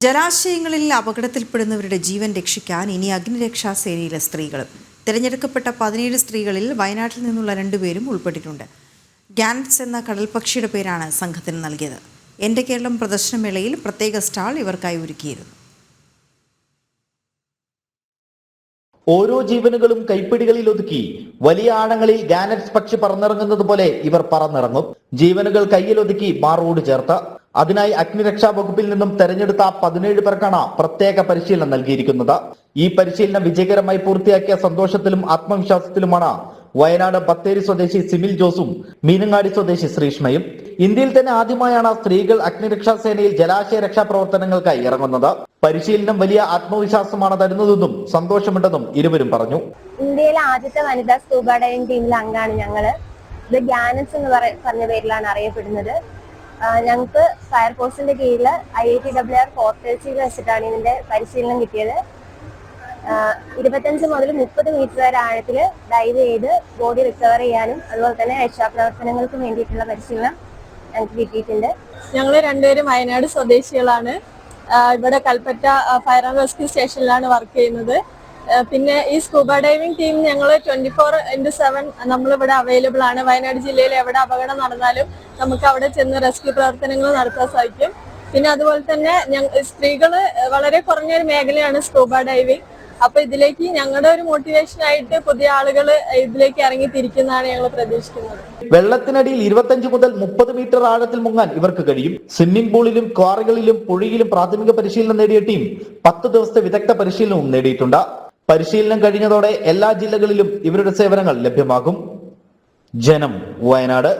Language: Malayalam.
ജലാശയങ്ങളിൽ അപകടത്തിൽപ്പെടുന്നവരുടെ ജീവൻ രക്ഷിക്കാൻ ഇനി അഗ്നിരക്ഷാ സേനയിലെ സ്ത്രീകളും. തിരഞ്ഞെടുക്കപ്പെട്ട 17 സ്ത്രീകളിൽ വയനാട്ടിൽ നിന്നുള്ള 2 പേരും ഉൾപ്പെട്ടിട്ടുണ്ട്. ഗാനറ്റ്സ് എന്ന കടൽപക്ഷിയുടെ പേരാണ് സംഘത്തിന് നൽകിയത്. എൻ്റെ കേരളം പ്രദർശനമേളയിൽ പ്രത്യേക സ്റ്റാൾ ഇവർക്കായി ഒരുക്കിയിരുന്നു. ഓരോ ജീവനുകളും കൈപ്പിടികളിൽ ഒതുക്കി വലിയ ആഴങ്ങളിൽ ഗാനറ്റ്സ് പക്ഷി പറന്നിറങ്ങുന്നത് പോലെ ഇവർ പറന്നിറങ്ങും. ജീവനുകൾ കയ്യിലൊതുക്കി മാറോട് ചേർത്ത്. അതിനായി അഗ്നിരക്ഷാ വകുപ്പിൽ നിന്നും തെരഞ്ഞെടുത്ത 17 പേർക്കാണ് പ്രത്യേക പരിശീലനം നൽകിയിരിക്കുന്നത്. ഈ പരിശീലനം വിജയകരമായി പൂർത്തിയാക്കിയ സന്തോഷത്തിലും ആത്മവിശ്വാസത്തിലുമാണ് വയനാട് ബത്തേരി സ്വദേശി സിമിൽ ജോസും മീനങ്ങാടി സ്വദേശി ശ്രീഷ്മയും. ഇന്ത്യയിൽ തന്നെ ആദ്യമായാണ് സ്ത്രീകൾ അഗ്നിരക്ഷാ സേനയിൽ ജലാശയ രക്ഷാ പ്രവർത്തനങ്ങൾക്കായി ഇറങ്ങുന്നത്. പരിശീലനം വലിയ ആത്മവിശ്വാസമാണ് തരുന്നതെന്നും സന്തോഷമുണ്ടെന്നും ഇരുവരും പറഞ്ഞു. ഇന്ത്യയിലെ ആദ്യത്തെ വനിതാ സ്കൂബ ഡൈവിംഗ് ടീമിലെ അംഗമാണ് ഞങ്ങള്. ഇത് ഗാനറ്റ്സ് എന്ന് പറഞ്ഞ പേരിലാണ് അറിയപ്പെടുന്നത്. ഞങ്ങൾക്ക് ഫയർഫോഴ്സിന്റെ കീഴിൽ IITWR ഫോർട്ടേഴ്സിൽ വെച്ചിട്ടാണ് ഇതിന്റെ പരിശീലനം കിട്ടിയത്. 25 മുതൽ 30 മീറ്റർ വരെ ആഴത്തിൽ ഡൈവ് ചെയ്ത് ബോഡി റിക്കവർ ചെയ്യാനും അതുപോലെ തന്നെ രക്ഷാപ്രവർത്തനങ്ങൾക്ക് വേണ്ടിയിട്ടുള്ള പരിശീലനം ഞങ്ങൾക്ക് കിട്ടിയിട്ടുണ്ട്. ഞങ്ങൾ രണ്ടുപേരും വയനാട് സ്വദേശികളാണ്. ഇവിടെ കൽപ്പറ്റ ഫയർ ആൻഡ് റെസ്ക്യൂ സ്റ്റേഷനിലാണ് വർക്ക് ചെയ്യുന്നത്. പിന്നെ ഈ സ്കൂബ ഡൈവിംഗ് ടീം ഞങ്ങൾ 24/7 നമ്മളിവിടെ അവൈലബിൾ ആണ്. വയനാട് ജില്ലയിൽ എവിടെ അപകടം നടന്നാലും നമുക്ക് അവിടെ ചെന്ന് റെസ്ക്യൂ പ്രവർത്തനങ്ങൾ നടത്താൻ സാധിക്കും. പിന്നെ അതുപോലെ തന്നെ സ്ത്രീകൾ വളരെ കുറഞ്ഞൊരു മേഖലയാണ് സ്കൂബ ഡൈവിംഗ്. അപ്പൊ ഇതിലേക്ക് ഞങ്ങളുടെ ഒരു മോട്ടിവേഷൻ ആയിട്ട് പുതിയ ആളുകൾ ഇതിലേക്ക് ഇറങ്ങി തിരിക്കുന്നതാണ് ഞങ്ങൾ പ്രതീക്ഷിക്കുന്നത്. വെള്ളത്തിനടിയിൽ 25 മുതൽ 30 മീറ്റർ ആഴത്തിൽ മുങ്ങാൻ ഇവർക്ക് കഴിയും. സ്വിമ്മിംഗ് പൂളിലും ക്വാറികളിലും പുഴയിലും പ്രാഥമിക പരിശീലനം നേടിയ ടീം 10 ദിവസത്തെ വിദഗ്ധ പരിശീലനവും നേടിയിട്ടുണ്ട്. പരിശീലനം കഴിഞ്ഞതോടെ എല്ലാ ജില്ലകളിലും ഇവരുടെ സേവനങ്ങൾ ലഭ്യമാകും. ജനം, വയനാട്.